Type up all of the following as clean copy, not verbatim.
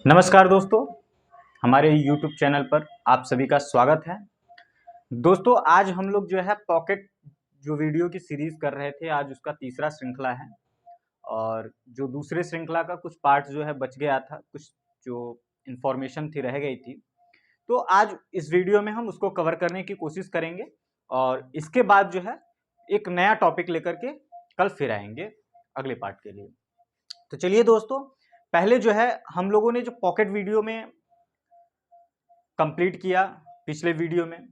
नमस्कार दोस्तों, हमारे YouTube चैनल पर आप सभी का स्वागत है। दोस्तों आज हम लोग जो है पॉकेट जो वीडियो की सीरीज कर रहे थे, आज उसका तीसरा श्रृंखला है। और जो दूसरे श्रृंखला का कुछ पार्ट जो है बच गया था, कुछ जो इन्फॉर्मेशन थी रह गई थी, तो आज इस वीडियो में हम उसको कवर करने की कोशिश करेंगे। और इसके बाद जो है एक नया टॉपिक लेकर के कल फिर आएंगे अगले पार्ट के लिए। तो चलिए दोस्तों, पहले जो है हम लोगों ने जो पॉकेट वीडियो में कंप्लीट किया पिछले वीडियो में,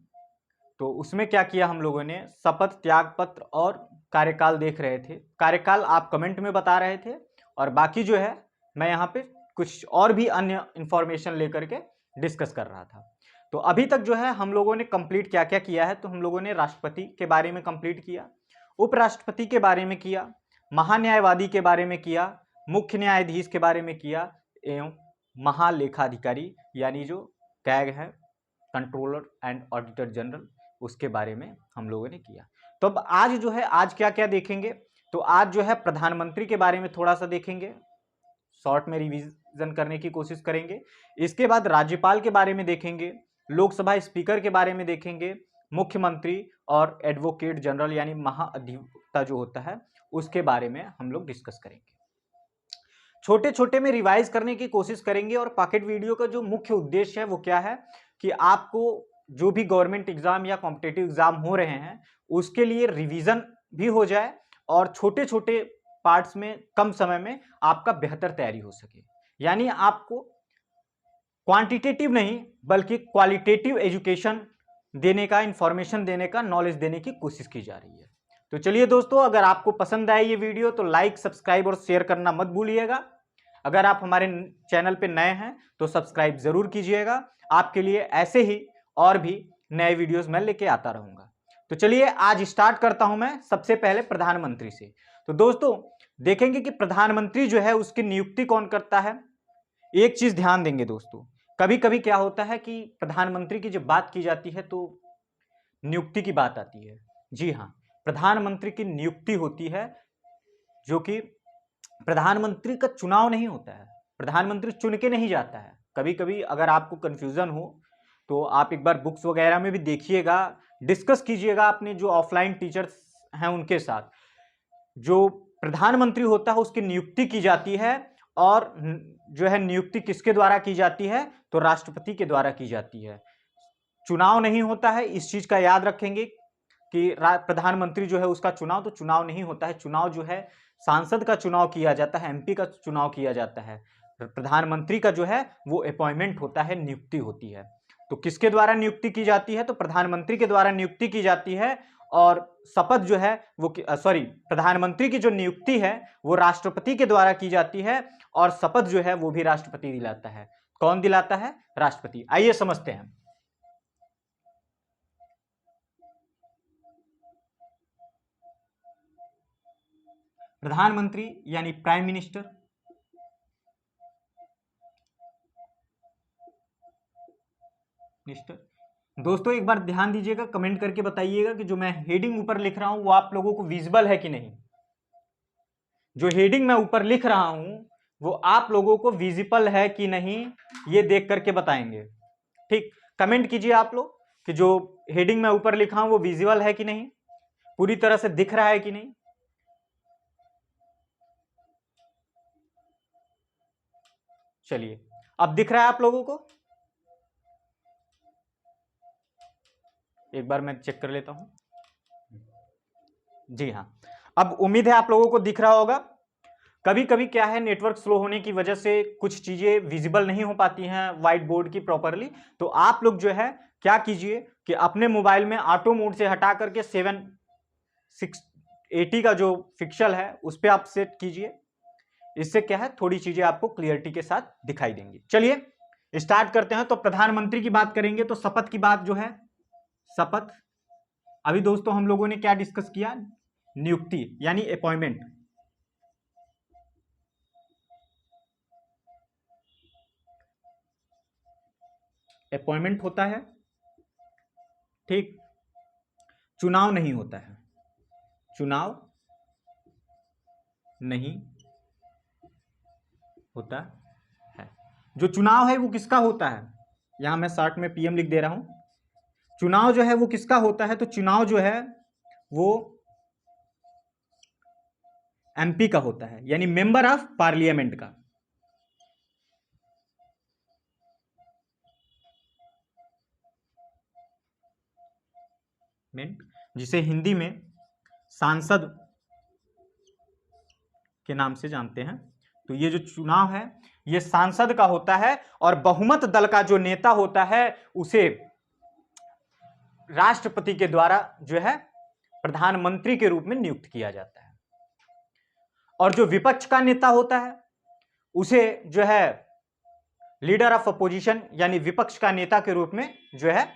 तो उसमें क्या किया हम लोगों ने, शपथ त्याग पत्र और कार्यकाल देख रहे थे। कार्यकाल आप कमेंट में बता रहे थे और बाकी जो है मैं यहाँ पे कुछ और भी अन्य इंफॉर्मेशन लेकर के डिस्कस कर रहा था। तो अभी तक जो है हम लोगों ने कंप्लीट क्या क्या किया है, तो हम लोगों ने राष्ट्रपति के बारे में कंप्लीट किया, उपराष्ट्रपति के बारे में किया, महान्यायवादी के बारे में किया, मुख्य न्यायाधीश के बारे में किया, एवं महालेखाधिकारी यानी जो कैग है, कंट्रोलर एंड ऑडिटर जनरल, उसके बारे में हम लोगों ने किया। तो अब आज जो है आज क्या क्या देखेंगे, तो आज जो है प्रधानमंत्री के बारे में थोड़ा सा देखेंगे, शॉर्ट में रिवीजन करने की कोशिश करेंगे। इसके बाद राज्यपाल के बारे में देखेंगे, लोकसभा स्पीकर के बारे में देखेंगे, मुख्यमंत्री और एडवोकेट जनरल यानी महाअधिवक्ता जो होता है उसके बारे में हम लोग डिस्कस करेंगे। छोटे छोटे में रिवाइज करने की कोशिश करेंगे। और पॉकेट वीडियो का जो मुख्य उद्देश्य है वो क्या है कि आपको जो भी गवर्नमेंट एग्जाम या कॉम्पिटिटिव एग्जाम हो रहे हैं उसके लिए रिवीजन भी हो जाए और छोटे छोटे पार्ट्स में कम समय में आपका बेहतर तैयारी हो सके। यानी आपको क्वांटिटेटिव नहीं बल्कि क्वालिटेटिव एजुकेशन देने का, इंफॉर्मेशन देने का, नॉलेज देने की कोशिश की जा रही है। तो चलिए दोस्तों, अगर आपको पसंद आए ये वीडियो तो लाइक, सब्सक्राइब और शेयर करना मत भूलिएगा। अगर आप हमारे चैनल पे नए हैं तो सब्सक्राइब जरूर कीजिएगा। आपके लिए ऐसे ही और भी नए वीडियोस मैं लेके आता रहूंगा। तो चलिए आज स्टार्ट करता हूं मैं सबसे पहले प्रधानमंत्री से। तो दोस्तों देखेंगे कि प्रधानमंत्री जो है उसकी नियुक्ति कौन करता है। एक चीज ध्यान देंगे दोस्तों, कभी कभी क्या होता है कि प्रधानमंत्री की जब बात की जाती है तो नियुक्ति की बात आती है। जी हाँ, प्रधानमंत्री की नियुक्ति होती है, जो कि प्रधानमंत्री का चुनाव नहीं होता है। प्रधानमंत्री चुन के नहीं जाता है। कभी कभी अगर आपको कंफ्यूजन हो तो आप एक बार बुक्स वगैरह में भी देखिएगा, डिस्कस कीजिएगा अपने जो ऑफलाइन टीचर्स हैं उनके साथ। जो प्रधानमंत्री होता है उसकी नियुक्ति की जाती है, और जो है नियुक्ति किसके द्वारा की जाती है, तो राष्ट्रपति के द्वारा की जाती है। चुनाव नहीं होता है, इस चीज का याद रखेंगे कि प्रधानमंत्री जो है उसका चुनाव तो चुनाव नहीं होता है। चुनाव जो है सांसद का चुनाव किया जाता है, एमपी का चुनाव किया जाता है। प्रधानमंत्री का जो है वो अपॉइंटमेंट होता है, नियुक्ति होती है। तो किसके द्वारा नियुक्ति की जाती है, तो प्रधानमंत्री के द्वारा नियुक्ति की जाती है। और शपथ जो है वो सॉरी, प्रधानमंत्री की जो नियुक्ति है वो राष्ट्रपति के द्वारा की जाती है, और शपथ जो है वो भी राष्ट्रपति दिलाता है। कौन दिलाता है? राष्ट्रपति। आइए समझते हैं। प्रधानमंत्री यानी प्राइम मिनिस्टर, दोस्तों एक बार ध्यान दीजिएगा, कमेंट करके बताइएगा कि जो मैं हेडिंग ऊपर लिख रहा हूं वो आप लोगों को विजिबल है कि नहीं। जो हेडिंग मैं ऊपर लिख रहा हूं वो आप लोगों को विजिबल है कि नहीं, ये देख करके बताएंगे। ठीक, कमेंट कीजिए आप लोग कि जो हेडिंग मैं ऊपर लिखा हूं वो विजिबल है कि नहीं, पूरी तरह से दिख रहा है कि नहीं। चलिए, अब दिख रहा है आप लोगों को? एक बार मैं चेक कर लेता हूं। जी हाँ, अब उम्मीद है आप लोगों को दिख रहा होगा। कभी कभी क्या है, नेटवर्क स्लो होने की वजह से कुछ चीजें विजिबल नहीं हो पाती हैं व्हाइट बोर्ड की प्रॉपरली। तो आप लोग जो है क्या कीजिए कि अपने मोबाइल में ऑटो मोड से हटा करके 7/680 का जो पिक्सल है उस पर आप सेट कीजिए। इससे क्या है, थोड़ी चीजें आपको क्लियरिटी के साथ दिखाई देंगी। चलिए स्टार्ट करते हैं। तो प्रधानमंत्री की बात करेंगे तो शपथ की बात जो है, शपथ अभी दोस्तों हम लोगों ने क्या डिस्कस किया, नियुक्ति यानी अपॉइंटमेंट। अपॉइंटमेंट होता है, ठीक, चुनाव नहीं होता है, चुनाव नहीं होता है। जो चुनाव है वो किसका होता है, यहां मैं शॉर्ट में पीएम लिख दे रहा हूं। चुनाव जो है वो किसका होता है, तो चुनाव जो है वो एमपी का होता है, यानी मेंबर ऑफ पार्लियामेंट का। जिसे हिंदी में सांसद के नाम से जानते हैं। तो ये जो चुनाव है ये सांसद का होता है, और बहुमत दल का जो नेता होता है उसे राष्ट्रपति के द्वारा जो है प्रधानमंत्री के रूप में नियुक्त किया जाता है। और जो विपक्ष का नेता होता है उसे जो है लीडर ऑफ अपोजिशन यानी विपक्ष का नेता के रूप में जो है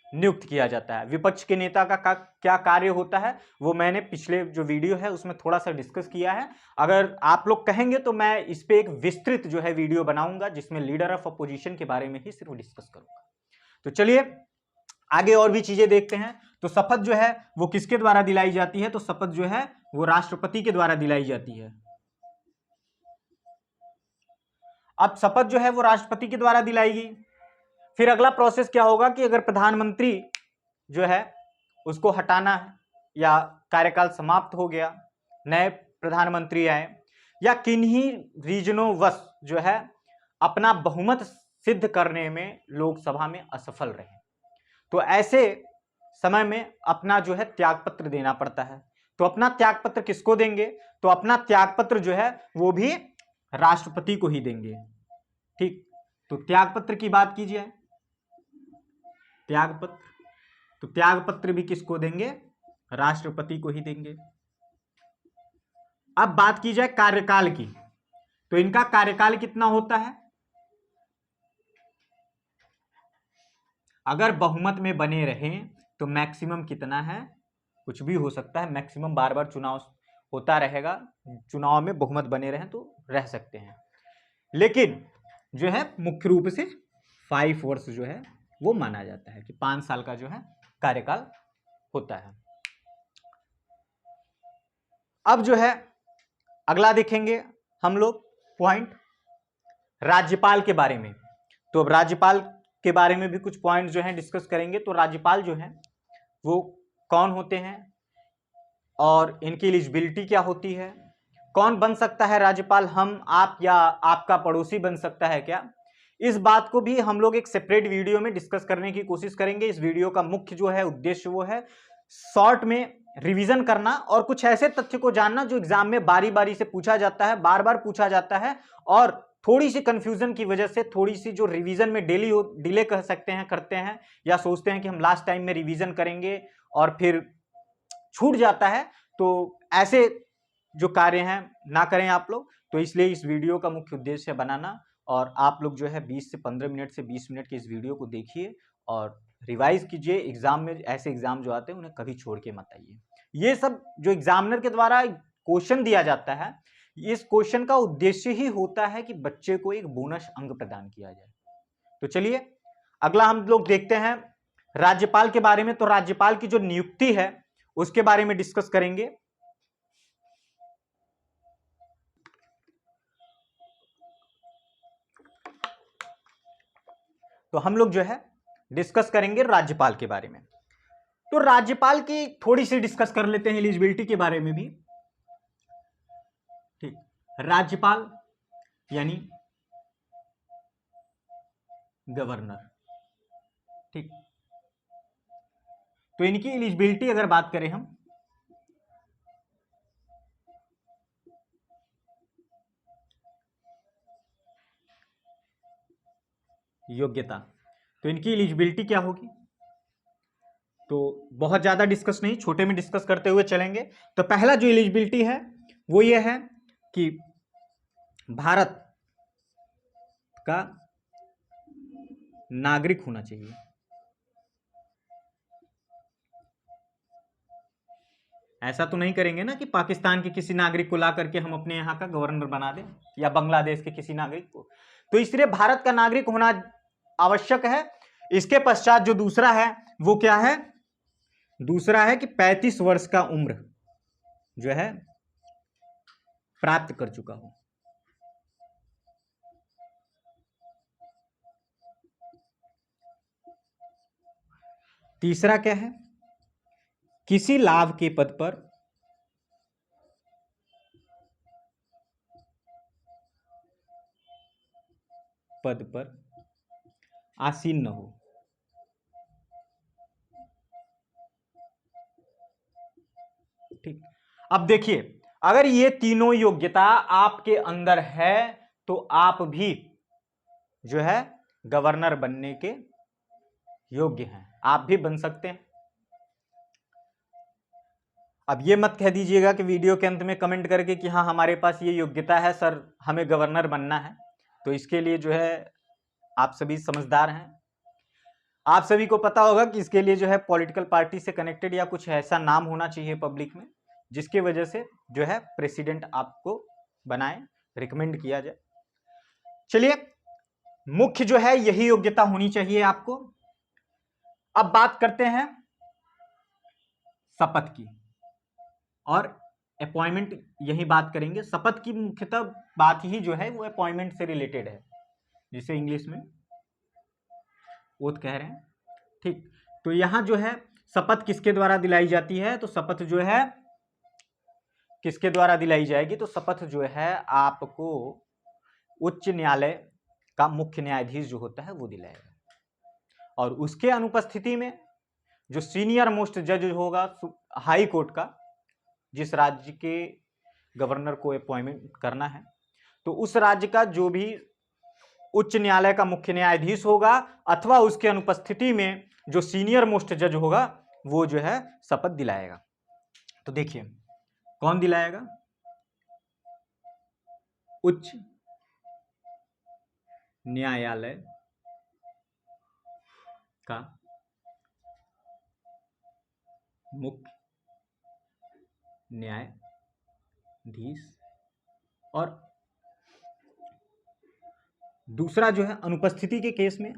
नियुक्त किया जाता है। विपक्ष के नेता का क्या कार्य होता है वो मैंने पिछले जो वीडियो है उसमें थोड़ा सा डिस्कस किया है। अगर आप लोग कहेंगे तो मैं इस पे एक विस्तृत जो है वीडियो बनाऊंगा जिसमें लीडर ऑफ अपोजिशन के बारे में ही सिर्फ डिस्कस करूंगा। तो चलिए आगे और भी चीजें देखते हैं। तो शपथ जो है वो किसके द्वारा दिलाई जाती है, तो शपथ जो है वो राष्ट्रपति के द्वारा दिलाई जाती है। अब शपथ जो है वो राष्ट्रपति के द्वारा दिलाएगी। फिर अगला प्रोसेस क्या होगा कि अगर प्रधानमंत्री जो है उसको हटाना है या कार्यकाल समाप्त हो गया, नए प्रधानमंत्री आए, या किन्हीं रीजनों वश जो है अपना बहुमत सिद्ध करने में लोकसभा में असफल रहे, तो ऐसे समय में अपना जो है त्यागपत्र देना पड़ता है। तो अपना त्यागपत्र किसको देंगे, तो अपना त्यागपत्र जो है वो भी राष्ट्रपति को ही देंगे। ठीक, तो त्यागपत्र की बात कीजिए, त्यागपत्र, तो त्यागपत्र भी किसको देंगे, राष्ट्रपति को ही देंगे। अब बात की जाए कार्यकाल की, तो इनका कार्यकाल कितना होता है, अगर बहुमत में बने रहें तो मैक्सिमम कितना है, कुछ भी हो सकता है, मैक्सिमम बार बार चुनाव होता रहेगा, चुनाव में बहुमत बने रहें तो रह सकते हैं, लेकिन जो है मुख्य रूप से 5 वर्ष जो है वो माना जाता है कि 5 साल का जो है कार्यकाल होता है। अब जो है अगला देखेंगे हम लोग पॉइंट राज्यपाल के बारे में। तो अब राज्यपाल के बारे में भी कुछ पॉइंट जो है डिस्कस करेंगे। तो राज्यपाल जो है वो कौन होते हैं और इनकी एलिजिबिलिटी क्या होती है, कौन बन सकता है राज्यपाल, हम, आप या आपका पड़ोसी बन सकता है क्या, इस बात को भी हम लोग एक सेपरेट वीडियो में डिस्कस करने की कोशिश करेंगे। इस वीडियो का मुख्य जो है उद्देश्य वो है शॉर्ट में रिवीजन करना और कुछ ऐसे तथ्य को जानना जो एग्जाम में बारी बारी से पूछा जाता है, बार बार पूछा जाता है, और थोड़ी सी कंफ्यूजन की वजह से थोड़ी सी जो रिवीजन में डिले कह सकते हैं करते हैं, या सोचते हैं कि हम लास्ट टाइम में रिवीजन करेंगे और फिर छूट जाता है। तो ऐसे जो कार्य हैं ना करें आप लोग। तो इसलिए इस वीडियो का मुख्य उद्देश्य है बनाना, और आप लोग जो है 20 से 15 मिनट से 20 मिनट के इस वीडियो को देखिए और रिवाइज कीजिए। एग्जाम में ऐसे एग्जाम जो आते हैं उन्हें कभी छोड़ के मत आइए। ये सब जो एग्जामिनर के द्वारा क्वेश्चन दिया जाता है, इस क्वेश्चन का उद्देश्य ही होता है कि बच्चे को एक बोनस अंक प्रदान किया जाए। तो चलिए अगला हम लोग देखते हैं राज्यपाल के बारे में। तो राज्यपाल की जो नियुक्ति है उसके बारे में डिस्कस करेंगे। तो हम लोग जो है डिस्कस करेंगे राज्यपाल के बारे में। तो राज्यपाल की थोड़ी सी डिस्कस कर लेते हैं एलिजिबिलिटी के बारे में भी। ठीक, राज्यपाल यानी गवर्नर। ठीक, तो इनकी एलिजिबिलिटी अगर बात करें हम, योग्यता, तो इनकी एलिजिबिलिटी क्या होगी, तो बहुत ज्यादा डिस्कस नहीं, छोटे में डिस्कस करते हुए चलेंगे। तो पहला जो एलिजिबिलिटी है वो ये है कि भारत का नागरिक होना चाहिए। ऐसा तो नहीं करेंगे ना कि पाकिस्तान के किसी नागरिक को ला करके हम अपने यहाँ का गवर्नर बना दें, या बांग्लादेश के किसी नागरिक को। तो इसलिए भारत का नागरिक होना आवश्यक है। इसके पश्चात जो दूसरा है वो क्या है, दूसरा है कि 35 वर्ष का उम्र जो है प्राप्त कर चुका हो। तीसरा क्या है, किसी लाभ के पद पर आसीन न हो। ठीक, अब देखिए, अगर ये तीनों योग्यता आपके अंदर है तो आप भी जो है गवर्नर बनने के योग्य हैं, आप भी बन सकते हैं। अब ये मत कह दीजिएगा कि वीडियो के अंत में कमेंट करके कि हाँ हमारे पास ये योग्यता है सर, हमें गवर्नर बनना है। तो इसके लिए जो है आप सभी समझदार हैं, आप सभी को पता होगा कि इसके लिए जो है पॉलिटिकल पार्टी से कनेक्टेड या कुछ ऐसा नाम होना चाहिए पब्लिक में, जिसकी वजह से जो है प्रेसिडेंट आपको बनाए, रिकमेंड किया जाए। चलिए, मुख्य जो है यही योग्यता होनी चाहिए आपको। अब बात करते हैं शपथ की, और अपॉइंटमेंट यही बात करेंगे। शपथ की मुख्यतः बात ही जो है वो अपॉइंटमेंट से रिलेटेड है, जिसे इंग्लिश में ओथ कह रहे हैं। ठीक, तो यहां जो है शपथ किसके द्वारा दिलाई जाती है, तो शपथ जो है किसके द्वारा दिलाई जाएगी, तो शपथ जो है आपको उच्च न्यायालय का मुख्य न्यायाधीश जो होता है वो दिलाएगा, और उसके अनुपस्थिति में जो सीनियर मोस्ट जज होगा हाई कोर्ट का, जिस राज्य के गवर्नर को अपॉइंटमेंट करना है, तो उस राज्य का जो भी उच्च न्यायालय का मुख्य न्यायाधीश होगा अथवा उसके अनुपस्थिति में जो सीनियर मोस्ट जज होगा वो जो है शपथ दिलाएगा। तो देखिए कौन दिलाएगा, उच्च न्यायालय का मुख्य न्यायाधीश, और दूसरा जो है अनुपस्थिति के केस में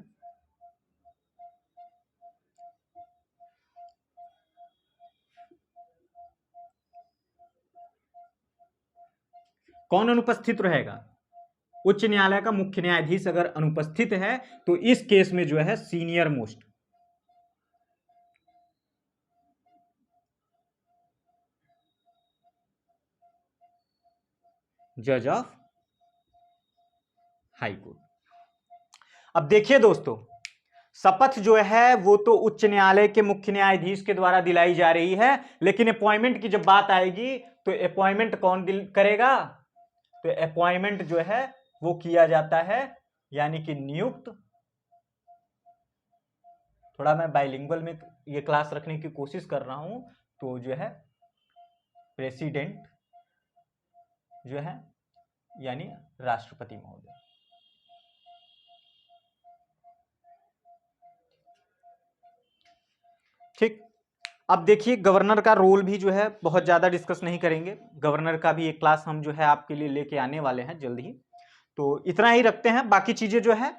कौन अनुपस्थित रहेगा, उच्च न्यायालय का मुख्य न्यायाधीश अगर अनुपस्थित है तो इस केस में जो है सीनियर मोस्ट जज ऑफ हाई कोर्ट। अब देखिए दोस्तों, शपथ जो है वो तो उच्च न्यायालय के मुख्य न्यायाधीश के द्वारा दिलाई जा रही है, लेकिन अपॉइंटमेंट की जब बात आएगी तो अपॉइंटमेंट कौन करेगा, तो अपॉइंटमेंट जो है वो किया जाता है, यानी कि नियुक्त, थोड़ा मैं बाइलिंगुअल में ये क्लास रखने की कोशिश कर रहा हूं, तो जो है प्रेसिडेंट जो है यानी राष्ट्रपति महोदय। ठीक, अब देखिए गवर्नर का रोल भी जो है बहुत ज्यादा डिस्कस नहीं करेंगे, गवर्नर का भी एक क्लास हम जो है आपके लिए लेके आने वाले हैं जल्द ही, तो इतना ही रखते हैं, बाकी चीजें जो है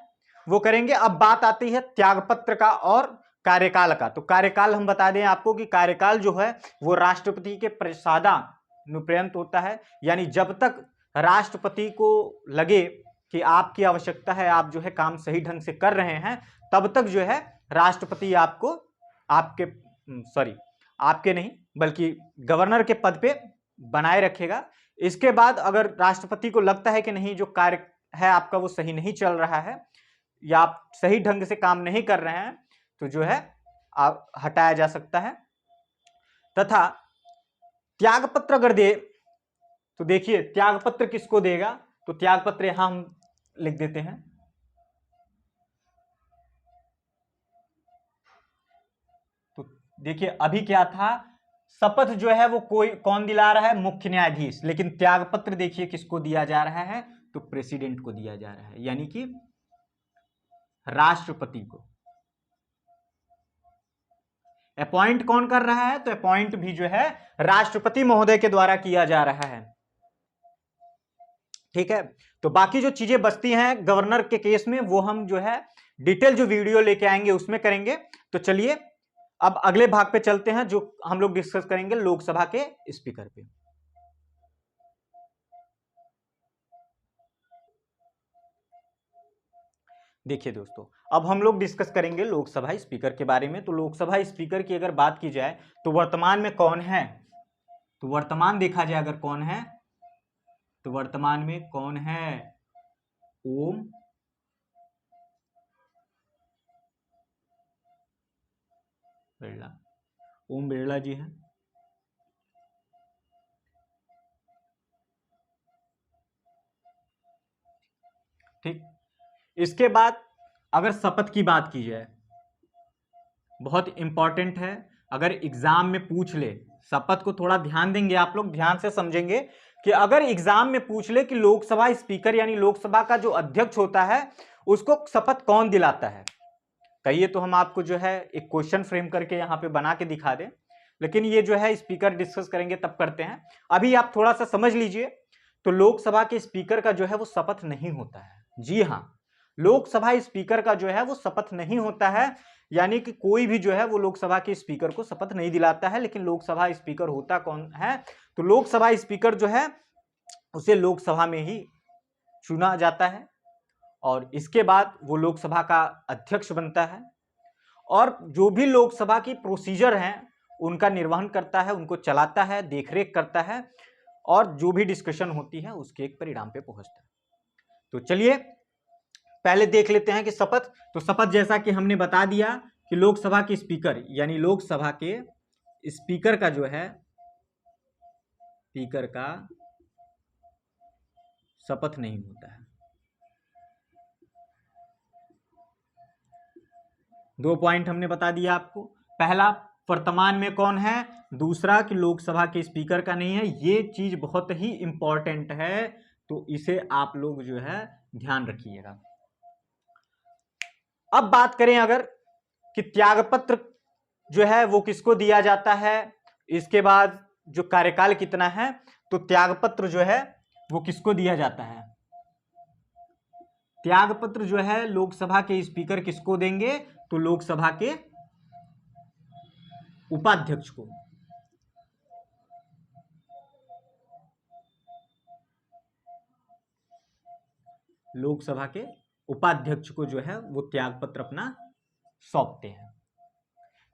वो करेंगे। अब बात आती है त्यागपत्र का और कार्यकाल का। तो कार्यकाल हम बता दें आपको कि कार्यकाल जो है वो राष्ट्रपति के प्रसादानुपर्यंत होता है, यानी जब तक राष्ट्रपति को लगे कि आपकी आवश्यकता है, आप जो है काम सही ढंग से कर रहे हैं, तब तक जो है राष्ट्रपति आपको आपके नहीं बल्कि गवर्नर के पद पे बनाए रखेगा। इसके बाद अगर राष्ट्रपति को लगता है कि नहीं जो कार्य है आपका वो सही नहीं चल रहा है या आप सही ढंग से काम नहीं कर रहे हैं, तो जो है आप हटाया जा सकता है। तथा त्यागपत्र अगर दे तो देखिए त्यागपत्र किसको देगा, तो त्यागपत्र यहां हम लिख देते हैं, तो देखिए अभी क्या था, शपथ जो है वो कौन दिला रहा है, मुख्य न्यायाधीश, लेकिन त्यागपत्र देखिए किसको दिया जा रहा है, तो प्रेसिडेंट को दिया जा रहा है, यानी कि राष्ट्रपति को। अपॉइंट कौन कर रहा है, तो अपॉइंट भी जो है राष्ट्रपति महोदय के द्वारा किया जा रहा है। ठीक है, तो बाकी जो चीजें बचती हैं गवर्नर के केस में वो हम जो है डिटेल जो वीडियो लेके आएंगे उसमें करेंगे। तो चलिए अब अगले भाग पे चलते हैं, जो हम लोग डिस्कस करेंगे लोकसभा के स्पीकर पे। देखिए दोस्तों, अब हम लोग डिस्कस करेंगे लोकसभा स्पीकर के बारे में। तो लोकसभा स्पीकर की अगर बात की जाए तो वर्तमान में कौन है, तो वर्तमान देखा जाए अगर कौन है, तो वर्तमान में कौन है, ओम बिरला, ओम बिरला जी हैं। ठीक, इसके बाद अगर शपथ की बात की जाए, बहुत इंपॉर्टेंट है, अगर एग्जाम में पूछ ले, शपथ को थोड़ा ध्यान देंगे आप लोग, ध्यान से समझेंगे कि अगर एग्जाम में पूछ ले कि लोकसभा स्पीकर यानी लोकसभा का जो अध्यक्ष होता है उसको शपथ कौन दिलाता है, कहिए तो हम आपको जो है एक क्वेश्चन फ्रेम करके यहाँ पे बना के दिखा दें, लेकिन ये जो है स्पीकर डिस्कस करेंगे तब करते हैं। अभी आप थोड़ा सा समझ लीजिए, तो लोकसभा के स्पीकर का जो है वो शपथ नहीं होता है। जी हाँ, लोकसभा स्पीकर का जो है वो शपथ नहीं होता है, यानी कि कोई भी जो है वो लोकसभा के स्पीकर को शपथ नहीं दिलाता है। लेकिन लोकसभा स्पीकर होता कौन है, तो लोकसभा स्पीकर जो है उसे लोकसभा में ही चुना जाता है और इसके बाद वो लोकसभा का अध्यक्ष बनता है और जो भी लोकसभा की प्रोसीजर हैं उनका निर्वहन करता है, उनको चलाता है, देखरेख करता है और जो भी डिस्कशन होती है उसके एक परिणाम पे पहुंचता है। तो चलिए पहले देख लेते हैं कि शपथ, तो शपथ जैसा कि हमने बता दिया कि लोकसभा के स्पीकर यानी लोकसभा के स्पीकर का जो है, स्पीकर का शपथ नहीं होता है। दो पॉइंट हमने बता दिया आपको, पहला वर्तमान में कौन है, दूसरा कि लोकसभा के स्पीकर का नहीं है। ये चीज बहुत ही इंपॉर्टेंट है, तो इसे आप लोग जो है ध्यान रखिएगा। अब बात करें अगर कि त्यागपत्र जो है वो किसको दिया जाता है, इसके बाद जो कार्यकाल कितना है, तो त्यागपत्र जो है वो किसको दिया जाता है, त्यागपत्र जो है लोकसभा के स्पीकर किसको देंगे, तो लोकसभा के उपाध्यक्ष को। लोकसभा के उपाध्यक्ष को जो है वो त्यागपत्र अपना सौंपते हैं।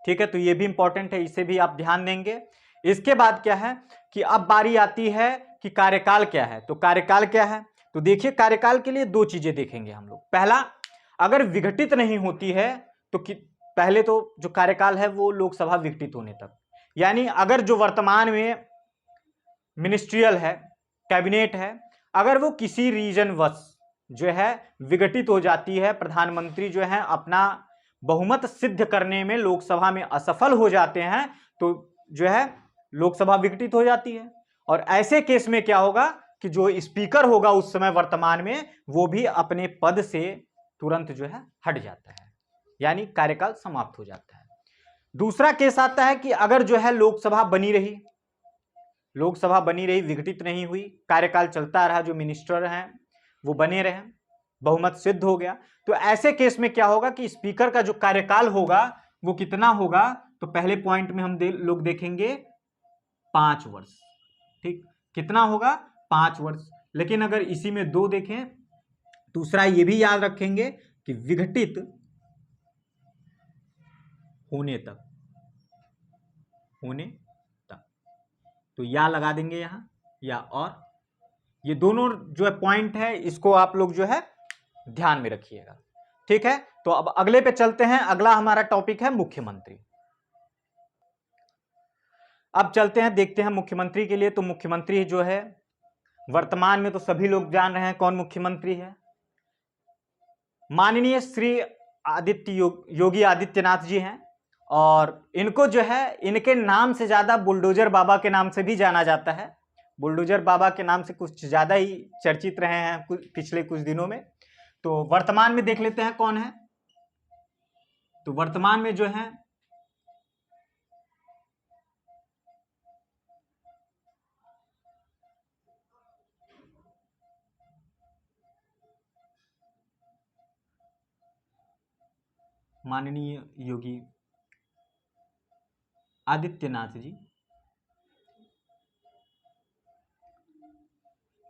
ठीक है, तो ये भी इंपॉर्टेंट है, इसे भी आप ध्यान देंगे। इसके बाद क्या है कि अब बारी आती है कि कार्यकाल क्या है, तो कार्यकाल क्या है, तो देखिए कार्यकाल के लिए दो चीजें देखेंगे हम लोग। पहला, अगर विघटित नहीं होती है तो पहले तो जो कार्यकाल है वो लोकसभा विघटित होने तक, यानी अगर जो वर्तमान में मिनिस्ट्रियल है, कैबिनेट है, अगर वो किसी रीजन वश जो है विघटित हो जाती है, प्रधानमंत्री जो है अपना बहुमत सिद्ध करने में लोकसभा में असफल हो जाते हैं, तो जो है लोकसभा विघटित हो जाती है। और ऐसे केस में क्या होगा कि जो स्पीकर होगा उस समय वर्तमान में, वो भी अपने पद से तुरंत जो है हट जाता है, यानी कार्यकाल समाप्त हो जाता है। दूसरा केस आता है कि अगर जो है लोकसभा बनी रही, लोकसभा बनी रही, विघटित नहीं हुई, कार्यकाल चलता रहा, जो मिनिस्टर हैं वो बने रहे, बहुमत सिद्ध हो गया, तो ऐसे केस में क्या होगा कि स्पीकर का जो कार्यकाल होगा वो कितना होगा, तो पहले पॉइंट में हम लोग देखेंगे 5 वर्ष। ठीक, कितना होगा, 5 वर्ष। लेकिन अगर इसी में 2 देखें, दूसरा ये भी याद रखेंगे कि विघटित होने तक, होने तक, तो या लगा देंगे यहां या और, ये दोनों जो है पॉइंट है इसको आप लोग जो है ध्यान में रखिएगा। ठीक है, तो अब अगले पे चलते हैं। अगला हमारा टॉपिक है मुख्यमंत्री। अब चलते हैं, देखते हैं मुख्यमंत्री के लिए। तो मुख्यमंत्री जो है वर्तमान में तो सभी लोग जान रहे हैं कौन मुख्यमंत्री है, माननीय श्री योगी आदित्यनाथ जी हैं। और इनको जो है इनके नाम से ज्यादा बुलडोजर बाबा के नाम से भी जाना जाता है, बुलडोजर बाबा के नाम से कुछ ज्यादा ही चर्चित रहे हैं पिछले कुछ दिनों में। तो वर्तमान में देख लेते हैं कौन है, तो वर्तमान में जो है माननीय योगी आदित्यनाथ जी।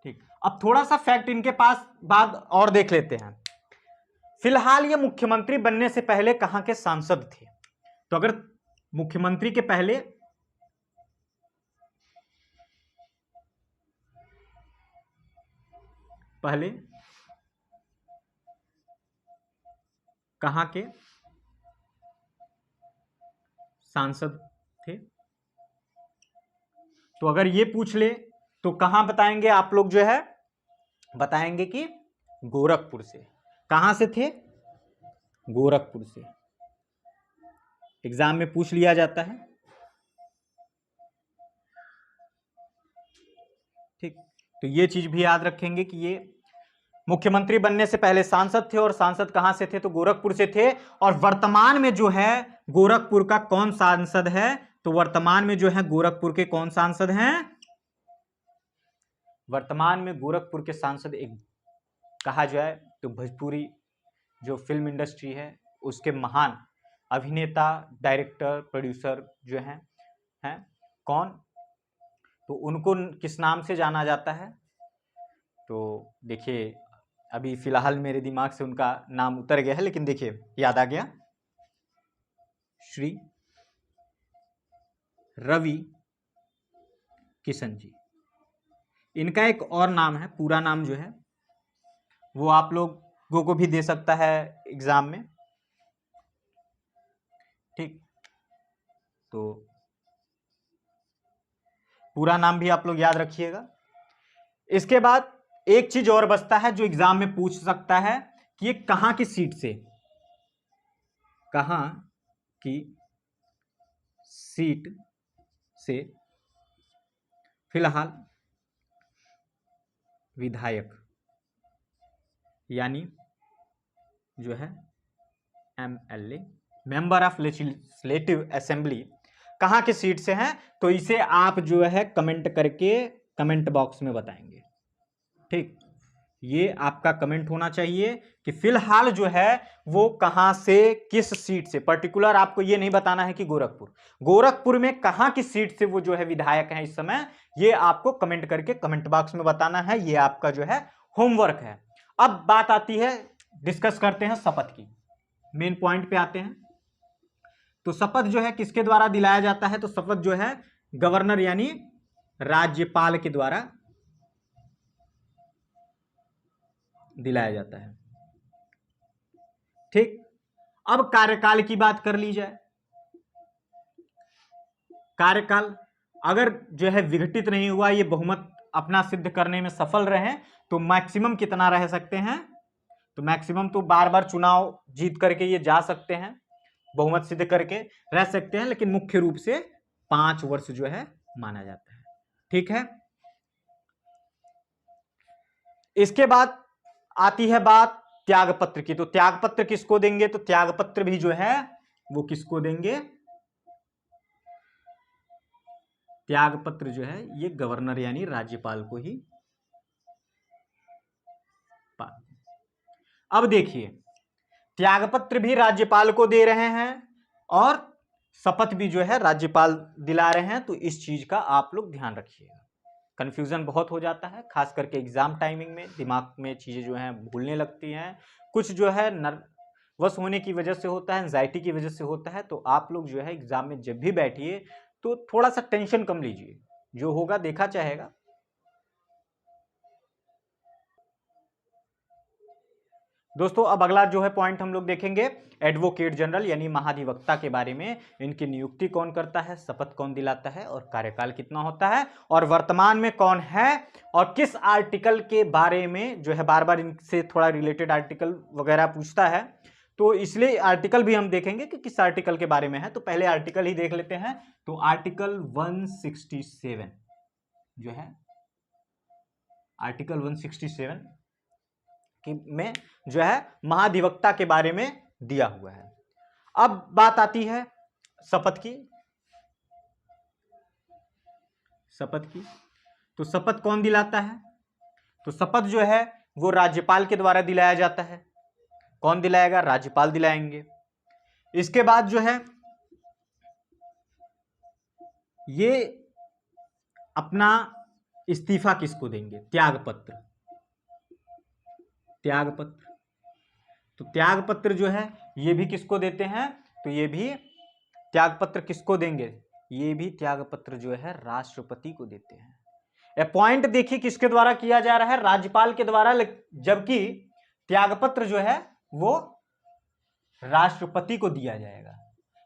ठीक, अब थोड़ा सा फैक्ट इनके पास बाद और देख लेते हैं। फिलहाल ये मुख्यमंत्री बनने से पहले कहां के सांसद थे? तो अगर मुख्यमंत्री के पहले कहां के सांसद थे? तो अगर ये पूछ ले तो कहां बताएंगे आप लोग? जो है बताएंगे कि गोरखपुर से। कहां से थे? गोरखपुर से। एग्जाम में पूछ लिया जाता है। ठीक, तो ये चीज भी याद रखेंगे कि ये मुख्यमंत्री बनने से पहले सांसद थे, और सांसद कहां से थे? तो गोरखपुर से थे। और वर्तमान में जो है गोरखपुर का कौन सांसद है? तो वर्तमान में जो है गोरखपुर के कौन सांसद हैं? वर्तमान में गोरखपुर के सांसद एक कहा जाए तो भोजपुरी जो फिल्म इंडस्ट्री है उसके महान अभिनेता, डायरेक्टर, प्रोड्यूसर जो हैं कौन? तो उनको किस नाम से जाना जाता है? तो देखिए अभी फिलहाल मेरे दिमाग से उनका नाम उतर गया है, लेकिन देखिए याद आ गया, श्री रवि किशन जी। इनका एक और नाम है, पूरा नाम जो है वो आप लोगों को भी दे सकता है एग्जाम में। ठीक, तो पूरा नाम भी आप लोग याद रखिएगा। इसके बाद एक चीज और बचता है जो एग्जाम में पूछ सकता है कि ये कहां की सीट से, कहां की सीट से फिलहाल विधायक यानी जो है MLA, member of legislative assembly, कहां की सीट से हैं? तो इसे आप जो है कमेंट करके कमेंट बॉक्स में बताएंगे। ठीक, ये आपका कमेंट होना चाहिए कि फिलहाल जो है वो कहां से, किस सीट से। पर्टिकुलर आपको ये नहीं बताना है कि गोरखपुर में कहां की सीट से वो जो है विधायक हैं इस समय, ये आपको कमेंट करके कमेंट बॉक्स में बताना है। ये आपका जो है होमवर्क है। अब बात आती है, डिस्कस करते हैं शपथ की, मेन पॉइंट पे आते हैं। तो शपथ जो है किसके द्वारा दिलाया जाता है? तो शपथ जो है गवर्नर यानी राज्यपाल के द्वारा दिलाया जाता है। ठीक, अब कार्यकाल की बात कर ली जाए। कार्यकाल अगर जो है विघटित नहीं हुआ, ये बहुमत अपना सिद्ध करने में सफल रहे, तो मैक्सिमम कितना रह सकते हैं? तो मैक्सिमम तो बार बार चुनाव जीत करके ये जा सकते हैं, बहुमत सिद्ध करके रह सकते हैं, लेकिन मुख्य रूप से 5 वर्ष जो है माना जाता है। ठीक है, इसके बाद आती है बात त्यागपत्र की। तो त्यागपत्र किसको देंगे? तो त्यागपत्र भी जो है वो किसको देंगे? त्यागपत्र जो है ये गवर्नर यानी राज्यपाल को ही। अब देखिए, त्यागपत्र भी राज्यपाल को दे रहे हैं और शपथ भी जो है राज्यपाल दिला रहे हैं, तो इस चीज का आप लोग ध्यान रखिएगा। कंफ्यूजन बहुत हो जाता है, खास करके एग्जाम टाइमिंग में दिमाग में चीजें जो हैं भूलने लगती हैं। कुछ जो है नर्वस होने की वजह से होता है, एंजाइटी की वजह से होता है। तो आप लोग जो है एग्जाम में जब भी बैठिए तो थोड़ा सा टेंशन कम लीजिए, जो होगा देखा चाहेगा। दोस्तों अब अगला जो है पॉइंट हम लोग देखेंगे एडवोकेट जनरल यानी महाधिवक्ता के बारे में। इनकी नियुक्ति कौन करता है, शपथ कौन दिलाता है, और कार्यकाल कितना होता है, और वर्तमान में कौन है, और किस आर्टिकल के बारे में जो है बार बार इनसे थोड़ा रिलेटेड आर्टिकल वगैरह पूछता है, तो इसलिए आर्टिकल भी हम देखेंगे कि किस आर्टिकल के बारे में है। तो पहले आर्टिकल ही देख लेते हैं। तो आर्टिकल 167 जो है, आर्टिकल 167 में जो है महाधिवक्ता के बारे में दिया हुआ है। अब बात आती है शपथ की। शपथ की, तो शपथ कौन दिलाता है? तो शपथ जो है वो राज्यपाल के द्वारा दिलाया जाता है। कौन दिलाएगा? राज्यपाल दिलाएंगे। इसके बाद जो है ये अपना इस्तीफा किसको देंगे? त्यागपत्र। त्यागपत्र तो त्यागपत्र जो है ये भी किसको देते हैं, तो ये भी त्यागपत्र किसको देंगे, ये भी त्यागपत्र जो है राष्ट्रपति को देते हैं। अपॉइंट देखिए किसके द्वारा किया जा रहा है, राज्यपाल के द्वारा, जबकि त्यागपत्र जो है वो राष्ट्रपति को दिया जाएगा।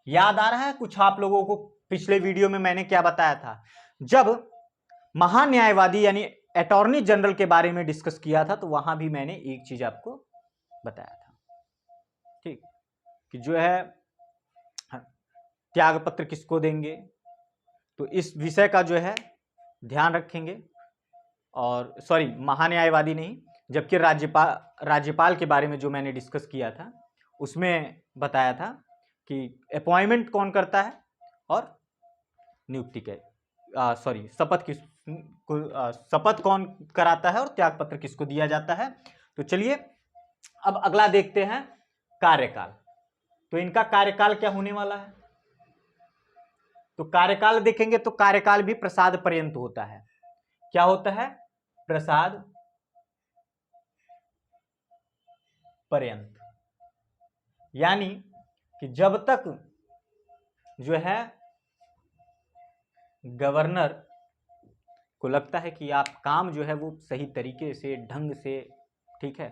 याद आ रहा है कुछ आप लोगों को, पिछले वीडियो में मैंने क्या बताया था, जब महान्यायवादी यानी अटॉर्नी जनरल के बारे में डिस्कस किया था तो वहां भी मैंने एक चीज आपको बताया था, ठीक, कि जो है त्यागपत्र किसको देंगे, तो इस विषय का जो है ध्यान रखेंगे। और सॉरी, महान्यायवादी नहीं, जबकि राज्यपाल के बारे में जो मैंने डिस्कस किया था उसमें बताया था कि अपॉइंटमेंट कौन करता है और नियुक्ति के सॉरी शपथ कौन कराता है और त्यागपत्र किसको दिया जाता है। तो चलिए अब अगला देखते हैं, कार्यकाल। तो इनका कार्यकाल क्या होने वाला है, तो कार्यकाल देखेंगे तो कार्यकाल भी प्रसाद पर्यंत होता है। क्या होता है, प्रसाद पर्यंत, यानी कि जब तक जो है गवर्नर को लगता है कि आप काम जो है वो सही तरीके से, ढंग से, ठीक है,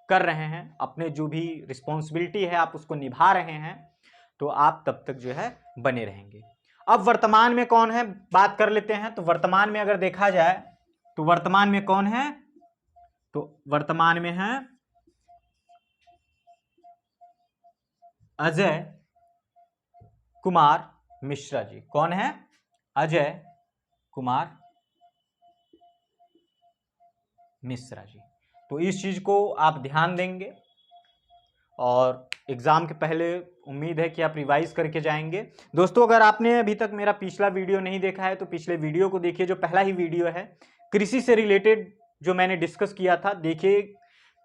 कर रहे हैं, अपने जो भी रिस्पॉन्सिबिलिटी है आप उसको निभा रहे हैं, तो आप तब तक जो है बने रहेंगे। अब वर्तमान में कौन है, बात कर लेते हैं। तो वर्तमान में अगर देखा जाए तो वर्तमान में कौन है, तो वर्तमान में है अजय कुमार मिश्रा जी। कौन है, अजय कुमार मिश्रा जी। तो इस चीज को आप ध्यान देंगे और एग्जाम के पहले उम्मीद है कि आप रिवाइज करके जाएंगे। दोस्तों अगर आपने अभी तक मेरा पिछला वीडियो नहीं देखा है तो पिछले वीडियो को देखिए, जो पहला ही वीडियो है कृषि से रिलेटेड जो मैंने डिस्कस किया था। देखिए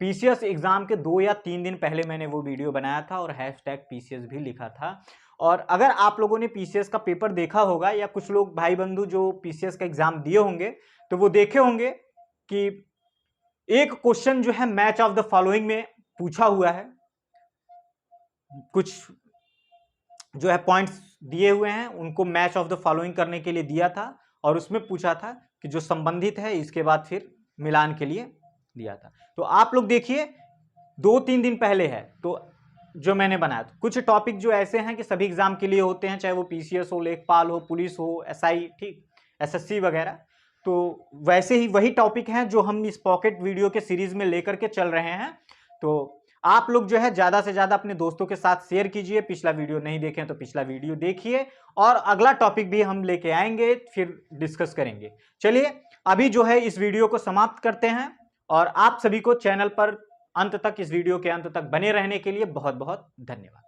पीसीएस एग्जाम के 2 या 3 दिन पहले मैंने वो वीडियो बनाया था और #PCS भी लिखा था। और अगर आप लोगों ने पीसीएस का पेपर देखा होगा या कुछ लोग भाई बंधु जो पीसीएस का एग्जाम दिए होंगे तो वो देखे होंगे कि एक क्वेश्चन जो है मैच ऑफ द फॉलोइंग में पूछा हुआ है, कुछ जो है पॉइंट्स दिए हुए हैं उनको मैच ऑफ द फॉलोइंग करने के लिए दिया था और उसमें पूछा था कि जो संबंधित है इसके बाद फिर मिलान के लिए दिया था। तो आप लोग देखिए 2-3 दिन पहले है तो जो मैंने बनाया था, कुछ टॉपिक जो ऐसे हैं कि सभी एग्जाम के लिए होते हैं, चाहे वो पीसीएस हो, लेखपाल हो, पुलिस हो, एसआई, ठीक, एसएससी वगैरह। तो वैसे ही वही टॉपिक हैं जो हम इस पॉकेट वीडियो के सीरीज में लेकर के चल रहे हैं। तो आप लोग जो है ज्यादा से ज्यादा अपने दोस्तों के साथ शेयर कीजिए। पिछला वीडियो नहीं देखें तो पिछला वीडियो देखिए और अगला टॉपिक भी हम लेके आएंगे, फिर डिस्कस करेंगे। चलिए अभी जो है इस वीडियो को समाप्त करते हैं और आप सभी को चैनल पर अंत तक, इस वीडियो के अंत तक बने रहने के लिए बहुत बहुत धन्यवाद।